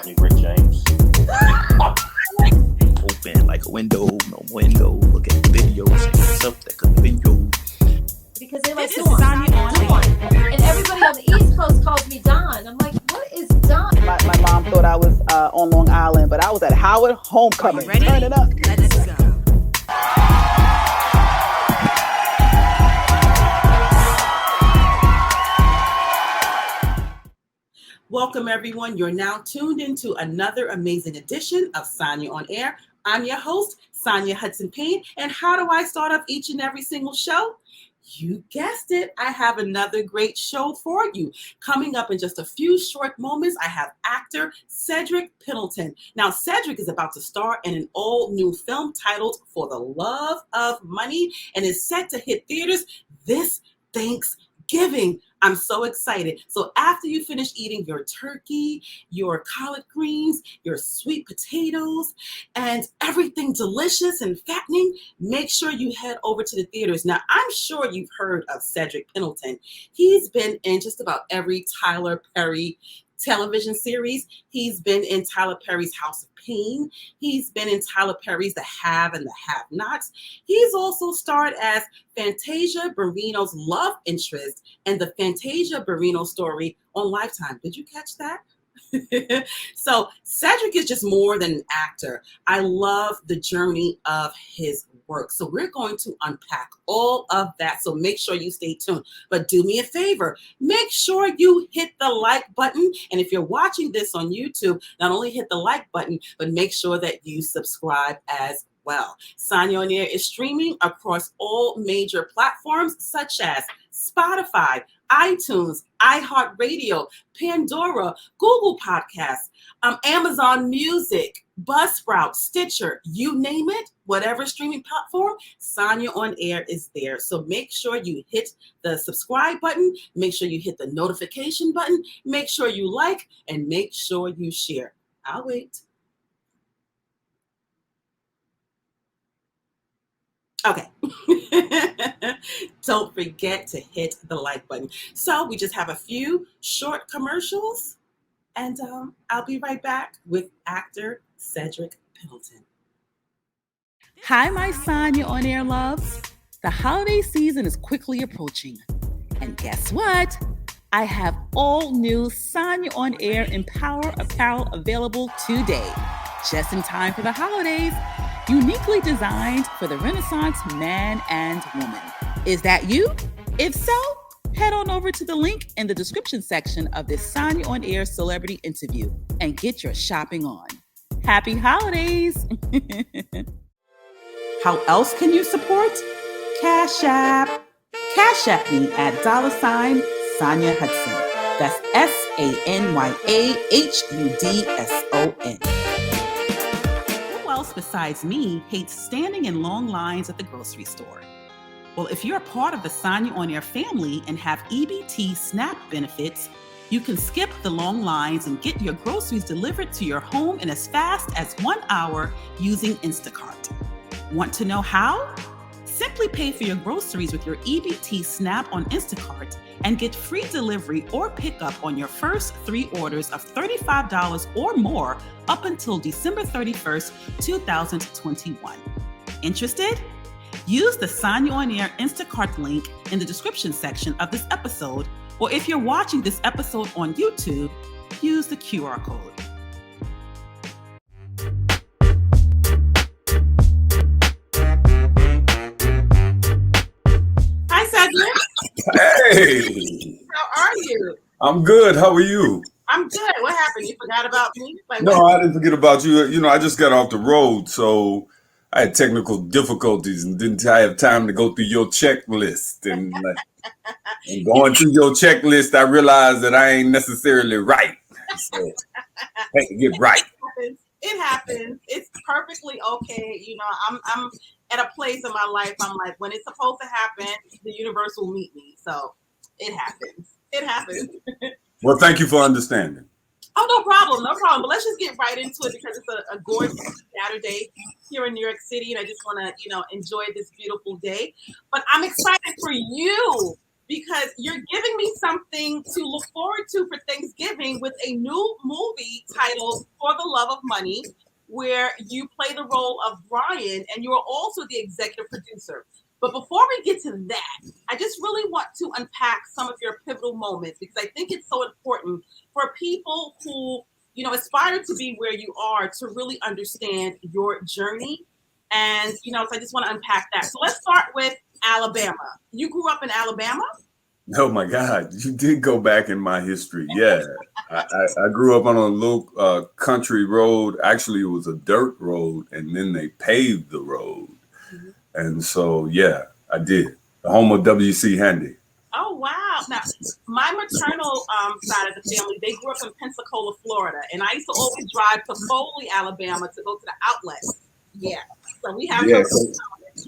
about me, Rick James. Open like a window, no window. Look at the videos, stuff that could be you. Because they like Sanya on. And everybody on the East Coast calls me Don. I'm like, what is Don? My mom thought I was on Long Island, but I was at Howard Homecoming. Ready? Turn it up. Let's go. Welcome, everyone. You're now tuned into another amazing edition of Sanya on Air. I'm your host, Sanya Hudson Payne. And how do I start off each and every single show? You guessed it. I have another great show for you. Coming up in just a few short moments, I have actor Cedric Pendleton. Now, Cedric is about to star in an all-new film titled For the Love of Money and is set to hit theaters this Thanksgiving. I'm so excited. So after you finish eating your turkey, your collard greens, your sweet potatoes, and everything delicious and fattening, make sure you head over to the theaters. Now, I'm sure you've heard of Cedric Pendleton. He's been in just about every Tyler Perry television series. He's been in Tyler Perry's House of Pain. He's been in Tyler Perry's The Have and the Have-Nots. He's also starred as Fantasia Barrino's love interest in the Fantasia Barrino story on Lifetime. Did you catch that? So Cedric is just more than an actor. I love the journey of his work. So we're going to unpack all of that. So make sure you stay tuned. But do me a favor, make sure you hit the like button. And if you're watching this on YouTube, not only hit the like button, but make sure that you subscribe as well. Sanya on Air is streaming across all major platforms such as Spotify, iTunes, iHeartRadio, Pandora, Google Podcasts, Amazon Music, Buzzsprout, Stitcher, you name it, whatever streaming platform, Sanya on Air is there. So make sure you hit the subscribe button, make sure you hit the notification button, make sure you like, and make sure you share. I'll wait. Okay. Don't forget to hit the like button. So we just have a few short commercials, and I'll be right back with actor Cedric Pendleton. Hi, my Sanya on Air loves. The holiday season is quickly approaching. And guess what? I have all new Sanya on Air Empower apparel available today, just in time for the holidays. Uniquely designed for the Renaissance man and woman. Is that you? If so, head on over to the link in the description section of this Sanya on Air celebrity interview and get your shopping on. Happy holidays! How else can you support? Cash App. Cash App me at $Sanya Hudson. That's SanyaHudson. Who else besides me hates standing in long lines at the grocery store? Well, if you're a part of the Sanya on Air family and have EBT SNAP benefits, you can skip the long lines and get your groceries delivered to your home in as fast as 1 hour using Instacart. Want to know how? Simply pay for your groceries with your EBT SNAP on Instacart and get free delivery or pickup on your first 3 orders of $35 or more up until December 31st, 2021. Interested? Use the Sanya on Air Instacart link in the description section of this episode, or if you're watching this episode on YouTube, use the QR code. Hi, Cedric. Hey, How are you? I'm good. How are you? I'm good. What happened? You forgot about me? No, I didn't forget about you. You know, I just got off the road, so I had technical difficulties and didn't have time to go through your checklist. And going through your checklist, I realized that I ain't necessarily right. So I had to get right. It happens. It's perfectly okay. You know, I'm at a place in my life. I'm like, when it's supposed to happen, the universe will meet me. So it happens. It happens. Well, thank you for understanding. Oh, no problem. No problem. But let's just get right into it because it's a gorgeous Saturday here in New York City. And I just want to, enjoy this beautiful day. But I'm excited for you because you're giving me something to look forward to for Thanksgiving with a new movie titled For the Love of Money, where you play the role of Brian and you are also the executive producer. But before we get to that, I just really want to unpack some of your pivotal moments, because I think it's so important for people who, you know, aspire to be where you are to really understand your journey. And, you know, so I just want to unpack that. So let's start with Alabama. You grew up in Alabama? Oh my God, you did go back in my history. Yeah, I grew up on a little country road. Actually, it was a dirt road, and then they paved the road. And so, yeah, I did. The home of W.C. Handy. Oh, wow. Now, my maternal side of the family, they grew up in Pensacola, Florida. And I used to always drive to Foley, Alabama to go to the outlets. Yeah. So we have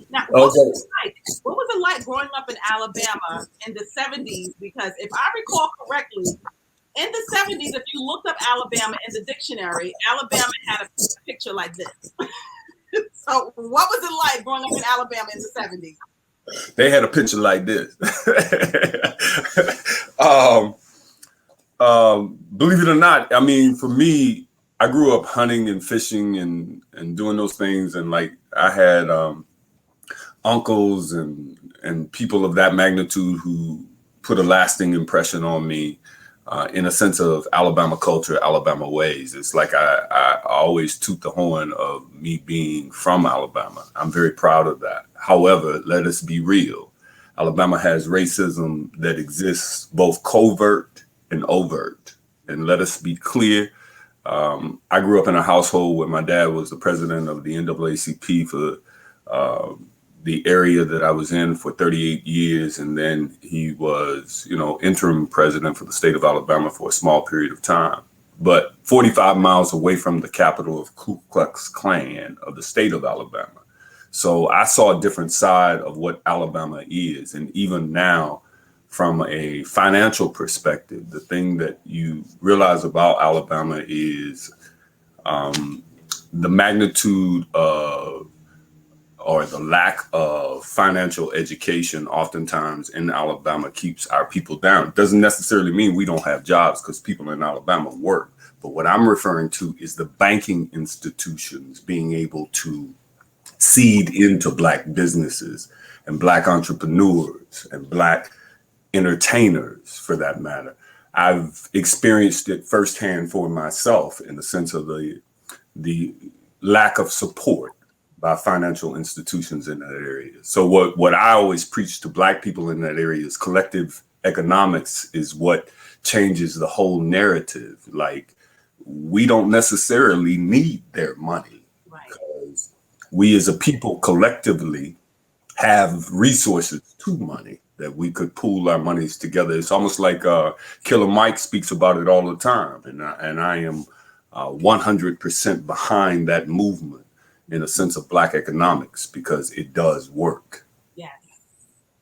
now, what was it like growing up in Alabama in the 70s? Because if I recall correctly, in the 70s, if you looked up Alabama in the dictionary, Alabama had a picture like this. So what was it like growing up in Alabama in the 70s? They had a picture like this. Believe it or not, I mean, for me, I grew up hunting and fishing and doing those things. And like I had uncles and people of that magnitude who put a lasting impression on me in a sense of Alabama culture, Alabama ways. It's like I always toot the horn of me being from Alabama. I'm very proud of that. However, let us be real. Alabama has racism that exists both covert and overt. And let us be clear. I grew up in a household where my dad was the president of the NAACP for the area that I was in for 38 years. And then he was, you know, interim president for the state of Alabama for a small period of time, but 45 miles away from the capital of Ku Klux Klan of the state of Alabama. So I saw a different side of what Alabama is. And even now, from a financial perspective, the thing that you realize about Alabama is the magnitude of or the lack of financial education oftentimes in Alabama keeps our people down. It doesn't necessarily mean we don't have jobs, because people in Alabama work. But what I'm referring to is the banking institutions being able to seed into Black businesses and Black entrepreneurs and Black entertainers, for that matter. I've experienced it firsthand for myself in the sense of the lack of support by financial institutions in that area. So what I always preach to Black people in that area is collective economics is what changes the whole narrative. Like, we don't necessarily need their money, right? Because we as a people collectively have resources to money that we could pool our monies together. It's almost like Killer Mike speaks about it all the time. And I am 100% behind that movement in a sense of Black economics, because it does work. Yes,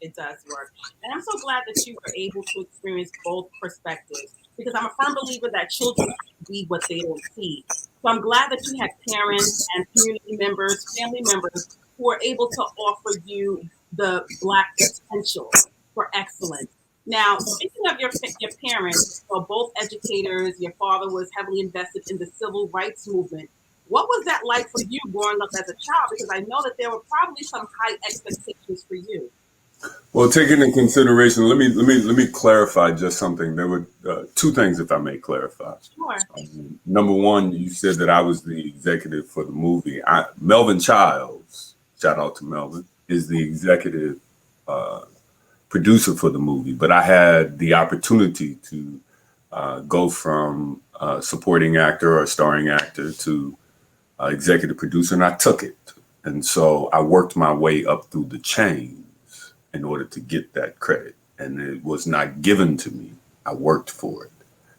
it does work. And I'm so glad that you were able to experience both perspectives, because I'm a firm believer that children read what they don't see. So I'm glad that you had parents and community members, family members, who are able to offer you the Black potential for excellence. Now, speaking of your parents, so both educators, your father was heavily invested in the civil rights movement. What was that like for you growing up as a child? Because I know that there were probably some high expectations for you. Well, taking into consideration, let me clarify just something. There were two things, if I may clarify. Sure. Number one, you said that I was the executive for the movie. Melvin Childs, shout out to Melvin, is the executive producer for the movie. But I had the opportunity to go from supporting actor or starring actor to executive producer, and I took it. And so I worked my way up through the chains in order to get that credit. And it was not given to me. I worked for it.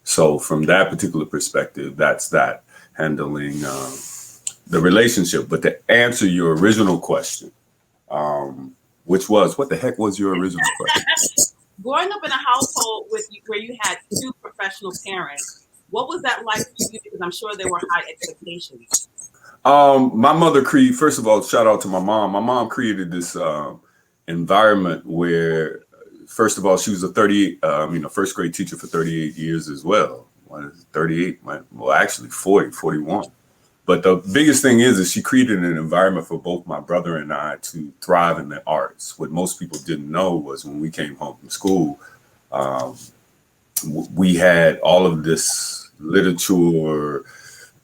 So from that particular perspective, that's that, handling the relationship. But to answer your original question, which was, what the heck was your original question? Growing up in a household where you had two professional parents, what was that like for you? Because I'm sure there were high expectations. My mother first of all, shout out to my mom. My mom created this environment where first of all, she was a first grade teacher for 38 years as well. 38, well, actually 40, 41. But the biggest thing is she created an environment for both my brother and I to thrive in the arts. What most people didn't know was when we came home from school, we had all of this literature,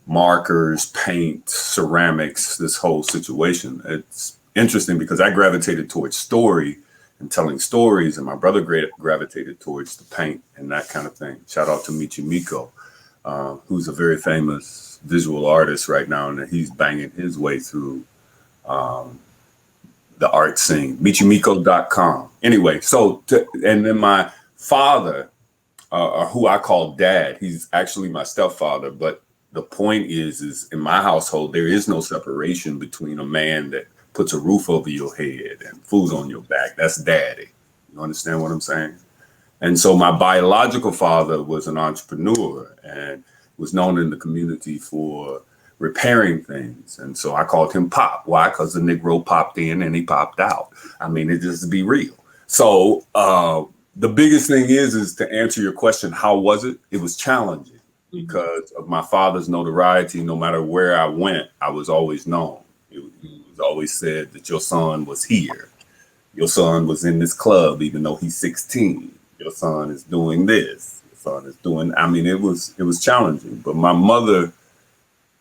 markers, paint, ceramics, this whole situation. It's interesting because I gravitated towards story and telling stories, and my brother gravitated towards the paint and that kind of thing. Shout out to Michimiko, who's a very famous visual artist right now, and he's banging his way through the art scene. Michimiko.com. Anyway, and then my father, who I call dad, he's actually my stepfather, but the point is in my household, there is no separation between a man that puts a roof over your head and food on your back. That's daddy. You understand what I'm saying? And so my biological father was an entrepreneur and was known in the community for repairing things. And so I called him Pop. Why? Because the Negro popped in and he popped out. I mean, it just to be real. So the biggest thing is to answer your question, how was it? It was challenging because of my father's notoriety. No matter where I went, I was always known. It was always said that your son was here. Your son was in this club, even though he's 16. Your son is doing this. Your son is doing, I mean, it was challenging. But my mother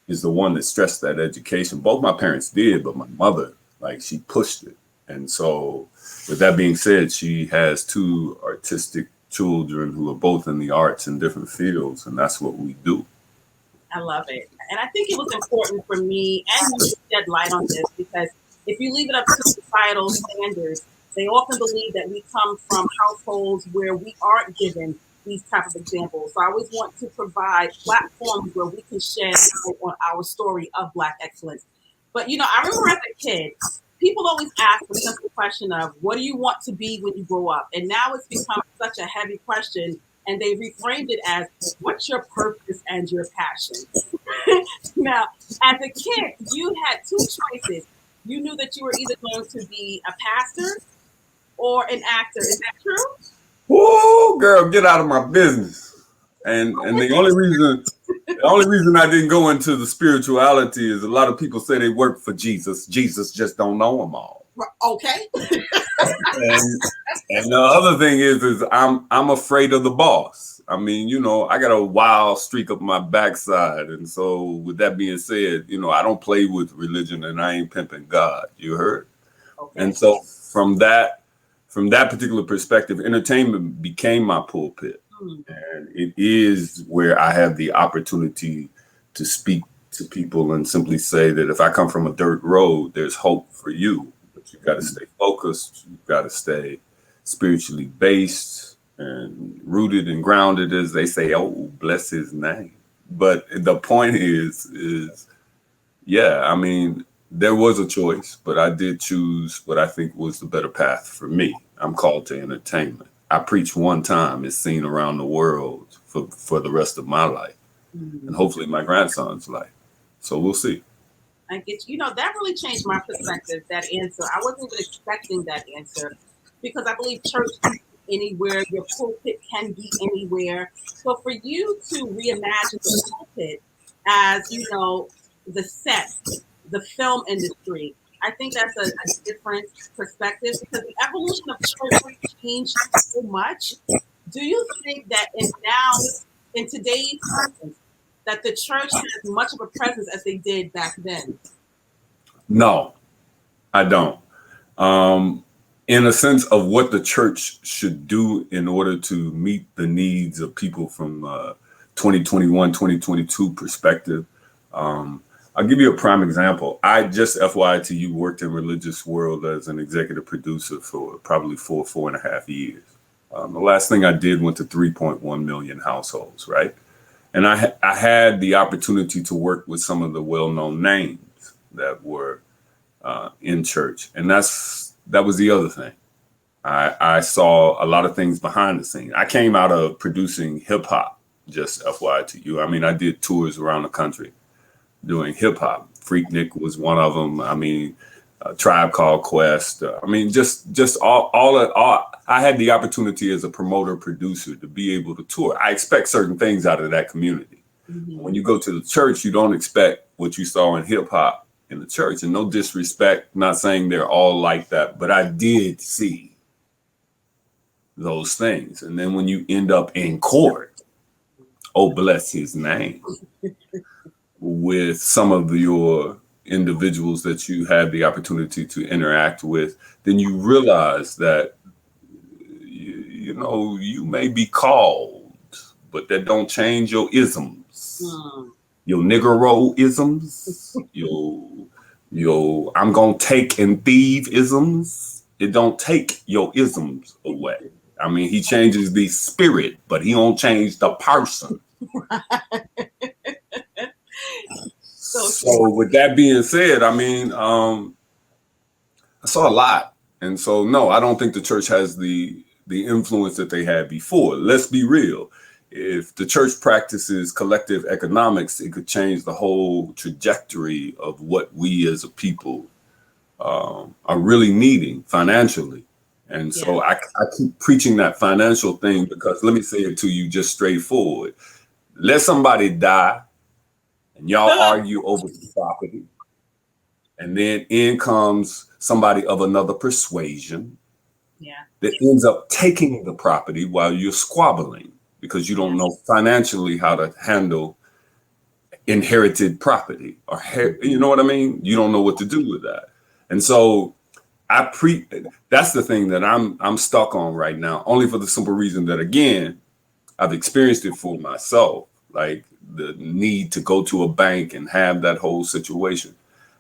is the one that stressed that education. Both my parents did, but my mother, she pushed it. And so with that being said, she has two artistic children who are both in the arts in different fields, and that's what we do. I love it. And I think it was important for me and you to shed light on this, because if you leave it up to societal standards, they often believe that we come from households where we aren't given these type of examples. So I always want to provide platforms where we can shed light on our story of Black excellence. But, I remember as a kid, people always ask the simple question of, what do you want to be when you grow up? And now it's become such a heavy question, and they reframed it as, what's your purpose and your passion? Now, as a kid, you had two choices. You knew that you were either going to be a pastor or an actor. Is that true? Whoa, girl, get out of my business. And the only reason I didn't go into the spirituality is a lot of people say they work for Jesus. Jesus just don't know them all. Okay. and the other thing is I'm afraid of the boss. I mean, I got a wild streak up my backside. And so with that being said, I don't play with religion and I ain't pimping God. You heard? Okay. And so from that particular perspective, entertainment became my pulpit. And it is where I have the opportunity to speak to people and simply say that if I come from a dirt road, there's hope for you. But you've got to stay focused. You've got to stay spiritually based and rooted and grounded, as they say. Oh, bless his name. But the point is, I mean, there was a choice, but I did choose what I think was the better path for me. I'm called to entertainment. I preach one time, it's seen around the world for the rest of my life, and hopefully my grandson's life. So we'll see. I get that really changed my perspective, that answer. I wasn't even expecting that answer, because I believe church can be anywhere, your pulpit can be anywhere. So for you to reimagine the pulpit as, the set, the film industry, I think that's a different perspective, because the evolution of church changed so much. Do you think that in today's presence, that the church has much of a presence as they did back then? No, I don't. In a sense of what the church should do in order to meet the needs of people from 2021, 2022 perspective. I'll give you a prime example. I just, FYI to you, worked in religious world as an executive producer for probably 4.5 years. The last thing I did went to 3.1 million households, right? And I had the opportunity to work with some of the well-known names that were in church. And that was the other thing. I saw a lot of things behind the scenes. I came out of producing hip hop, just FYI to you. I mean, I did tours around the country doing hip hop. Freaknik was one of them. I mean, Tribe Called Quest. I mean, just all I had the opportunity as a promoter producer to be able to tour. I expect certain things out of that community. Mhm. When you go to the church, you don't expect what you saw in hip hop in the church. And no disrespect, not saying they're all like that, but I did see those things. And then when you end up in court, oh, bless his name, with some of your individuals that you had the opportunity to interact with, then you realize that, you know, you may be called, but that don't change your isms, your niggero isms, your I'm gonna take and thieve isms. It don't take your isms away. I mean, he changes the spirit, but he don't change the person. So with that being said, I mean, I saw a lot. And so, no, I don't think the church has the influence that they had before. Let's be real. If the church practices collective economics, it could change the whole trajectory of what we as a people are really needing financially. And so I keep preaching that financial thing because let me say it to you just straightforward. Let somebody die and y'all argue over the property. And then in comes somebody of another persuasion that ends up taking the property while you're squabbling because you don't know financially how to handle inherited property or, you know what I mean? You don't know what to do with that. And so that's the thing that I'm stuck on right now, only for the simple reason that, again, I've experienced it for myself, like the need to go to a bank and have that whole situation.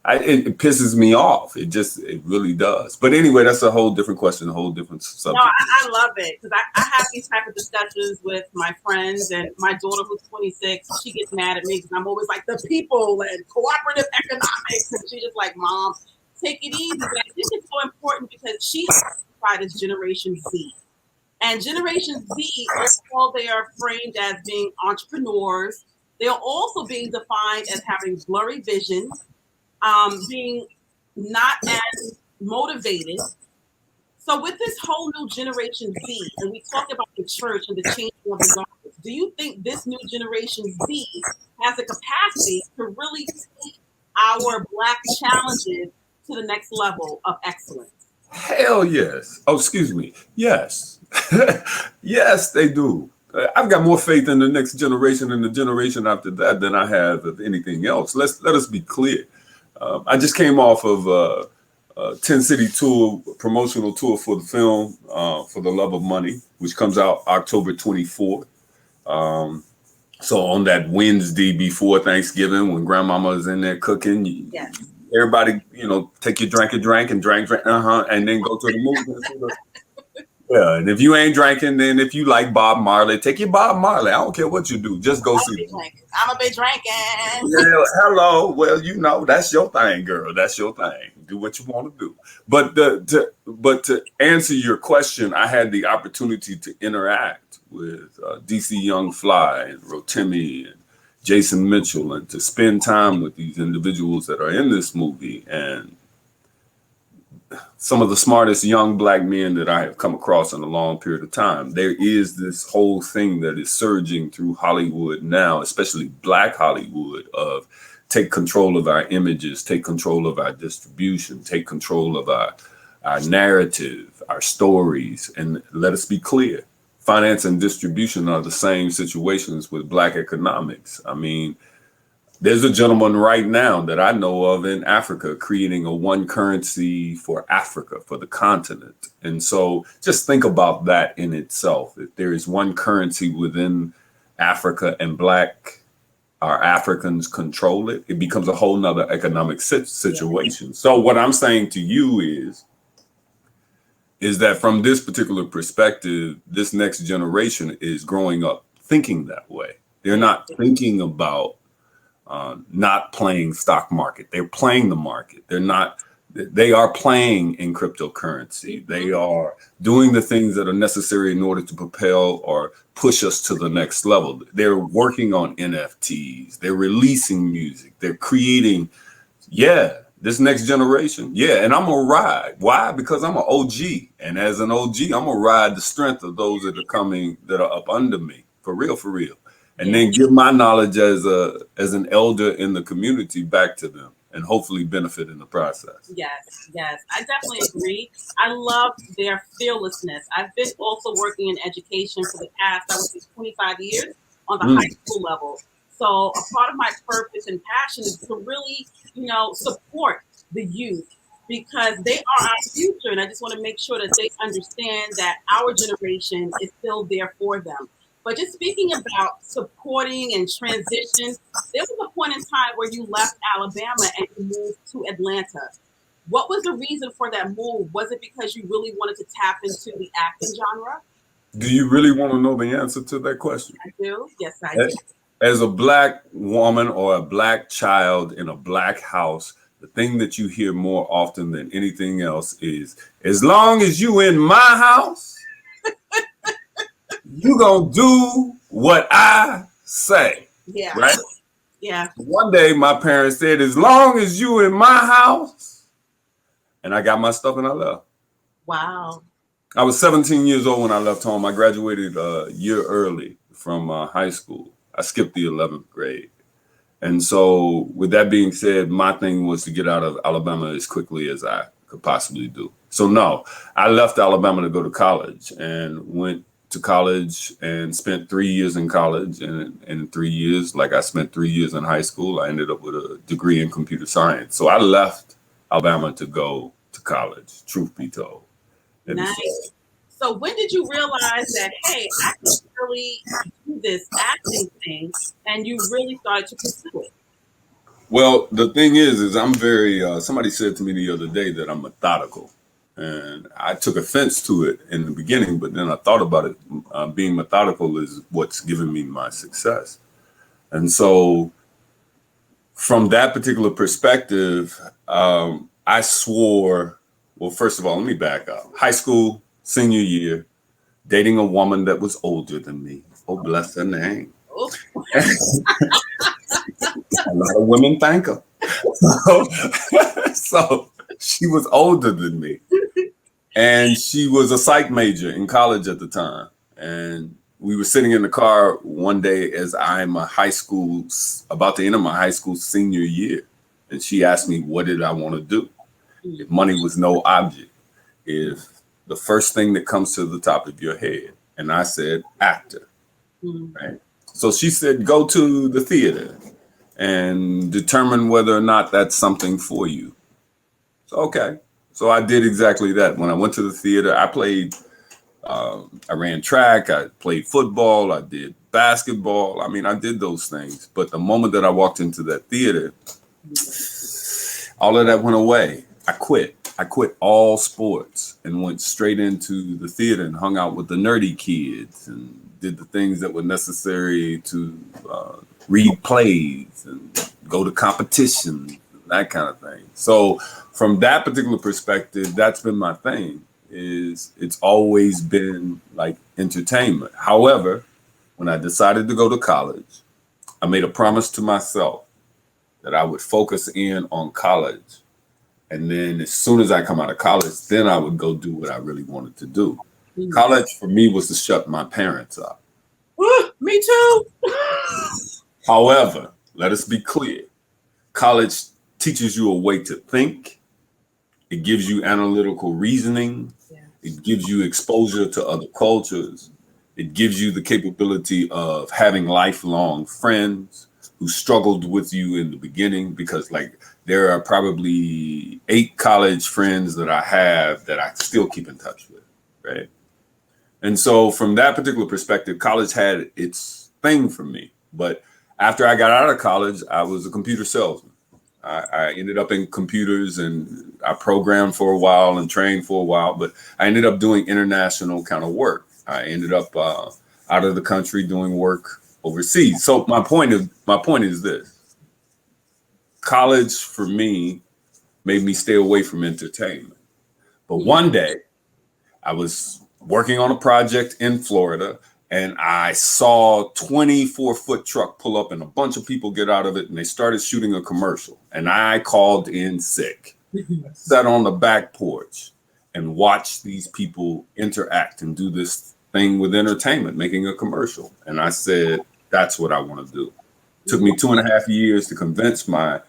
It pisses me off. It really does. But anyway, that's a whole different question, a whole different subject. No, I love it because I have these type of discussions with my friends, and my daughter who's 26, she gets mad at me because I'm always like the people and cooperative economics, and she's just like, Mom, take it easy. But I think it's so important because she identified as Generation Z. And Generation Z, although they are framed as being entrepreneurs, they are also being defined as having blurry vision, being not as motivated. So with this whole new Generation Z, and we talk about the church and the changing of the guards, do you think this new Generation Z has the capacity to really take our Black challenges to the next level of excellence? Hell yes. Oh, excuse me. Yes. Yes, they do. I've got more faith in the next generation and the generation after that than I have of anything else. Let us be clear. I just came off of a 10-city tour, promotional tour for the film, For the Love of Money, which comes out October 24th. So on that Wednesday before Thanksgiving, when grandmama is in there cooking, everybody, take your drink and drink, and then go to the movie. Yeah, and if you ain't drinking, then if you like Bob Marley, take your Bob Marley. I don't care what you do, just go see it. I'm a big drinking. Yeah, hello. Well, that's your thing, girl. That's your thing. Do what you want to do. But to answer your question, I had the opportunity to interact with DC Young Fly and Rotimi and Jason Mitchell, and to spend time with these individuals that are in this movie, and some of the smartest young Black men that I have come across in a long period of time. There is this whole thing that is surging through Hollywood now, especially Black Hollywood, of take control of our images, take control of our distribution, take control of our narrative, our stories. And let us be clear, finance and distribution are the same situations with Black economics. I mean, there's a gentleman right now that I know of in Africa creating a one currency for Africa, for the continent. And so just think about that in itself. If there is one currency within Africa and Africans control it, it becomes a whole nother economic situation. So what I'm saying to you is that from this particular perspective, this next generation is growing up thinking that way. They're not thinking about not playing stock market. They're playing the market. They are playing in cryptocurrency. They are doing the things that are necessary in order to propel or push us to the next level. They're working on NFTs. They're releasing music. They're creating. Yeah, this next generation, yeah, and I'm gonna ride. Why? Because I'm an OG, and as an OG, I'm gonna ride the strength of those that are coming, that are up under me, for real, and then give my knowledge as an elder in the community back to them, and hopefully benefit in the process. Yes, I definitely agree. I love their fearlessness. I've been also working in education for the past, I would say, 25 years on the high school level. So a part of my purpose and passion is to really, support the youth, because they are our future. And I just want to make sure that they understand that our generation is still there for them. But just speaking about supporting and transition, there was a point in time where you left Alabama and you moved to Atlanta. What was the reason for that move? Was it because you really wanted to tap into the acting genre? Do you really want to know the answer to that question? I do. Yes, I do. As a Black woman or a Black child in a Black house, the thing that you hear more often than anything else is, as long as you in my house, you gonna do what I say. Yeah. Right? Yeah. One day my parents said, as long as you in my house, and I got my stuff and I left. Wow. I was 17 years old when I left home. I graduated a year early from high school. I skipped the 11th grade. And so with that being said, my thing was to get out of Alabama as quickly as I could possibly do. So no, I left Alabama to go to college, and went to college and spent 3 years in college. And in 3 years, like I spent 3 years in high school, I ended up with a degree in computer science. So I left Alabama to go to college, truth be told. And nice. So when did you realize that, hey, I can really do this acting thing, and you really started to pursue it? Well, the thing is I'm very, somebody said to me the other day that I'm methodical. And I took offense to it in the beginning, but then I thought about it. Being methodical is what's given me my success. And so from that particular perspective, I swore, well, first of all, let me back up. High school, senior year, dating a woman that was older than me. Oh, bless her name. Oh. A lot of women thank her. So she was older than me. And she was a psych major in college at the time. And we were sitting in the car one day as I'm about to enter my high school senior year. And she asked me, what did I want to do? If money was no object, if the first thing that comes to the top of your head. And I said, actor. Right? So she said, go to the theater and determine whether or not that's something for you. So, okay. So I did exactly that. When I went to the theater, I played, I ran track, I played football, I did basketball. I mean, I did those things. But the moment that I walked into that theater, all of that went away. I quit. I quit all sports and went straight into the theater and hung out with the nerdy kids and did the things that were necessary to read plays and go to competitions, that kind of thing. So from that particular perspective, that's been my thing. It's always been like entertainment. However, when I decided to go to college, I made a promise to myself that I would focus in on college. And then as soon as I come out of college, then I would go do what I really wanted to do. College for me was to shut my parents up. Me too. However, let us be clear. College teaches you a way to think. It gives you analytical reasoning. Yeah. It gives you exposure to other cultures. It gives you the capability of having lifelong friends who struggled with you in the beginning, because like there are probably 8 college friends that I have that I still keep in touch with, right? And so from that particular perspective, college had its thing for me. But after I got out of college, I was a computer salesman. I ended up in computers and I programmed for a while and trained for a while, but I ended up doing international kind of work. I ended up out of the country doing work overseas. So my point is this: college for me made me stay away from entertainment. But one day I was working on a project in Florida and I saw 24-foot truck pull up and a bunch of people get out of it, and they started shooting a commercial. And I called in sick. I sat on the back porch and watched these people interact and do this thing with entertainment, making a commercial. And I said, that's what I want to do. It took me 2.5 years to convince my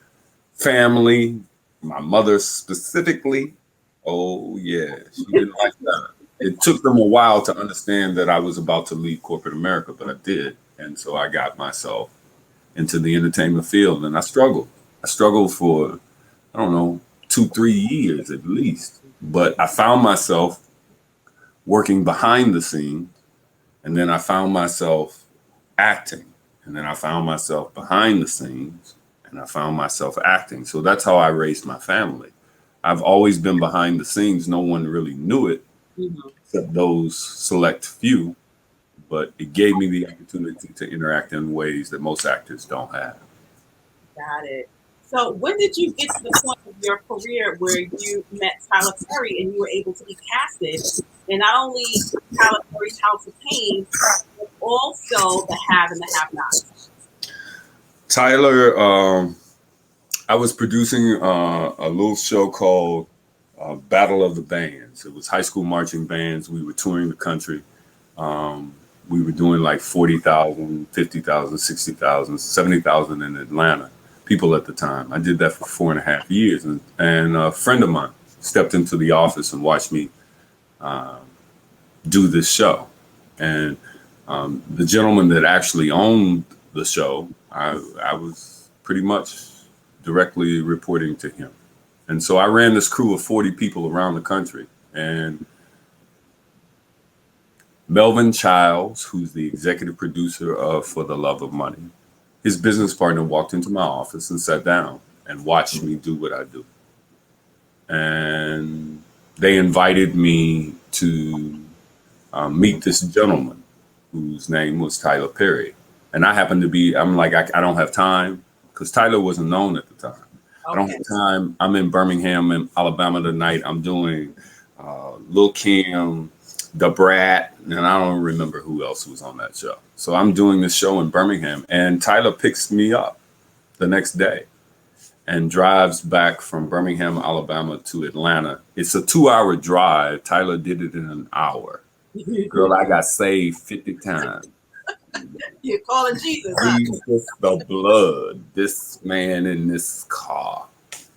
family, my mother specifically. Oh, yeah, she didn't like that. It took them a while to understand that I was about to leave corporate America, but I did. And so I got myself into the entertainment field, and I struggled. I struggled for, I don't know, 2-3 years at least. But I found myself working behind the scenes, and then I found myself acting, and then I found myself behind the scenes, and I found myself acting. So that's how I raised my family. I've always been behind the scenes. No one really knew it, except those select few, but it gave me the opportunity to interact in ways that most actors don't have. Got it. So when did you get to the point of your career where you met Tyler Perry and you were able to be casted in not only Tyler Perry's House of Pain, but also the Have and the Have-Nots? Tyler, I was producing a little show called Battle of the Bands. It was high school marching bands. We were touring the country. We were doing like 40,000, 50,000, 60,000, 70,000 in Atlanta. People at the time. I did that for 4.5 years, and a friend of mine stepped into the office and watched me do this show. And the gentleman that actually owned the show, I was pretty much directly reporting to him. And so I ran this crew of 40 people around the country. And Melvin Childs, who's the executive producer of For the Love of Money, his business partner walked into my office and sat down and watched me do what I do. And they invited me to meet this gentleman whose name was Tyler Perry. And I happened to be, I'm like, I don't have time, because Tyler wasn't known at the time. Okay. I don't have time. I'm in Birmingham, in Alabama tonight. I'm doing Lil' Kim, Da Brat, and I don't remember who else was on that show. So I'm doing this show in Birmingham, and Tyler picks me up the next day and drives back from Birmingham, Alabama to Atlanta. It's a 2-hour drive. Tyler did it in an hour. Girl, I got saved 50 times. You're calling Jesus. Jesus the blood, this man in this car.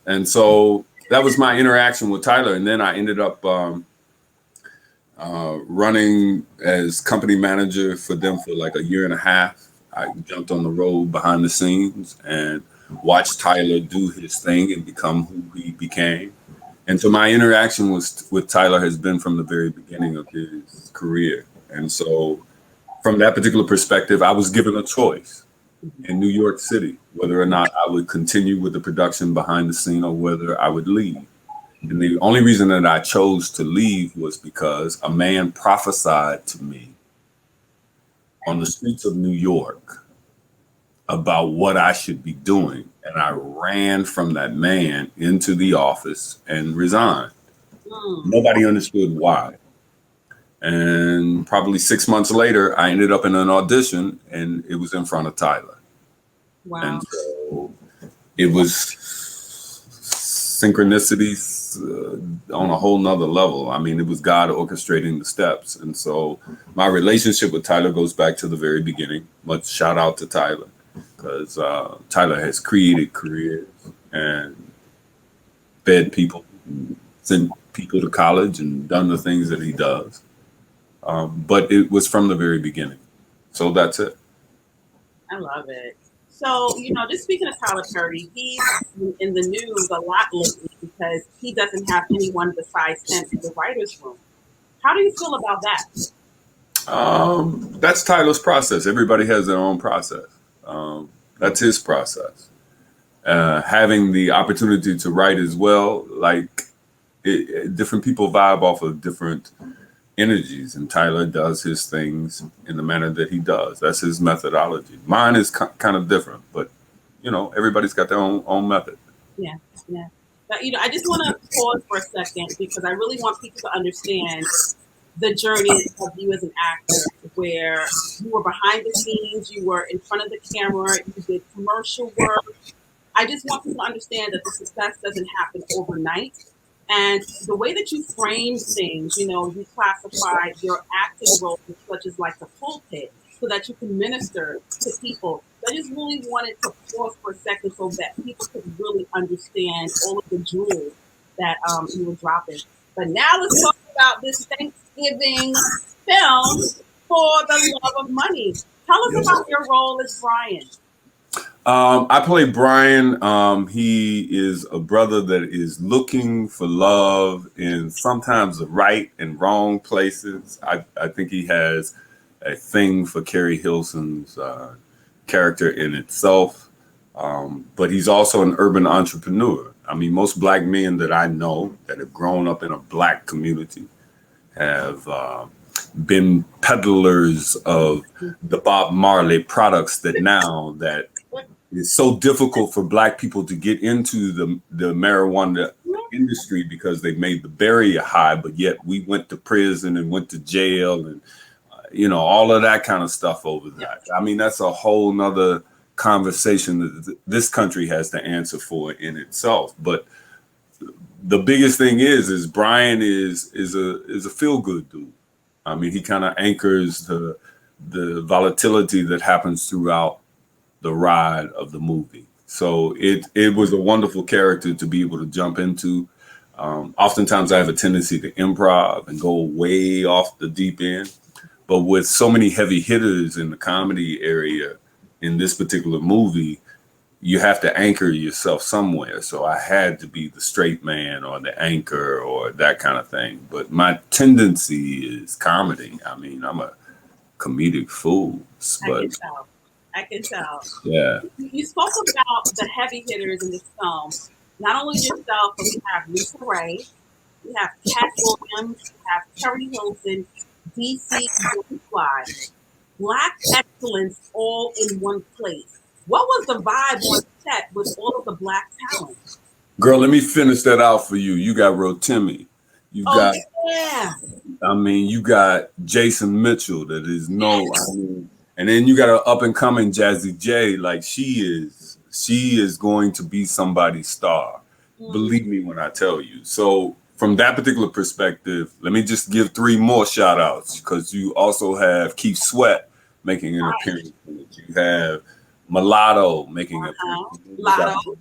And so that was my interaction with Tyler. And then I ended up running as company manager for them for like 1.5 years. I jumped on the road behind the scenes and watched Tyler do his thing and become who he became. And so my interaction with Tyler has been from the very beginning of his career. And so from that particular perspective, I was given a choice in New York City, whether or not I would continue with the production behind the scene or whether I would leave. And the only reason that I chose to leave was because a man prophesied to me on the streets of New York about what I should be doing. And I ran from that man into the office and resigned. Nobody understood why. And probably 6 months later, I ended up in an audition, and it was in front of Tyler. Wow. And so it was synchronicities on a whole nother level. I mean, it was God orchestrating the steps. And so my relationship with Tyler goes back to the very beginning. Much shout out to Tyler, because Tyler has created careers and fed people, sent people to college and done the things that he does. But it was from the very beginning. So that's it. I love it. So, just speaking of Tyler Perry, he's in the news a lot lately because he doesn't have anyone besides him in the writer's room. How do you feel about that? That's Tyler's process. Everybody has their own process. That's his process. Having the opportunity to write as well, different people vibe off of different energies, and Tyler does his things in the manner that he does. That's his methodology. Mine is kind of different, but everybody's got their own method. Yeah. But I just want to pause for a second because I really want people to understand the journey of you as an actor, where you were behind the scenes, you were in front of the camera, you did commercial work. I just want people to understand that the success doesn't happen overnight. And the way that you frame things, you classify your acting roles such as like the pulpit so that you can minister to people. I just really wanted to pause for a second so that people could really understand all of the jewels that you were dropping. But now let's talk about this Thanksgiving film, For the Love of Money. Tell us about your role as Brian. I play Brian. He is a brother that is looking for love in sometimes the right and wrong places. I think he has a thing for Keri Hilson's character in itself. But he's also an urban entrepreneur. I mean, most Black men that I know that have grown up in a Black community have been peddlers of the Bob Marley products that it's so difficult for Black people to get into the marijuana industry because they made the barrier high, but yet we went to prison and went to jail and, all of that kind of stuff over that. I mean, that's a whole nother conversation that this country has to answer for in itself. But the biggest thing is Brian is a feel-good dude. I mean, he kind of anchors the volatility that happens throughout the ride of the movie. So it was a wonderful character to be able to jump into. Oftentimes I have a tendency to improv and go way off the deep end, but with so many heavy hitters in the comedy area in this particular movie, you have to anchor yourself somewhere. So I had to be the straight man or the anchor or that kind of thing. But my tendency is comedy. I mean, I'm a comedic fool. But I can tell. Yeah. You spoke about the heavy hitters in this film. Not only yourself, but we have LisaRaye, we have Katt Williams, we have Keri Hilson, DC Fly. Black excellence all in one place. What was the vibe on set with all of the Black talent? Girl, let me finish that out for you. You got Rotimi. You got, you got Jason Mitchell that is and then you got an up and coming Jazzy Jade. Like she is going to be somebody's star. Believe me when I tell you. So from that particular perspective, let me just give 3 more shout outs because you also have Keith Sweat making an appearance. You have Latto making an appearance. Latto.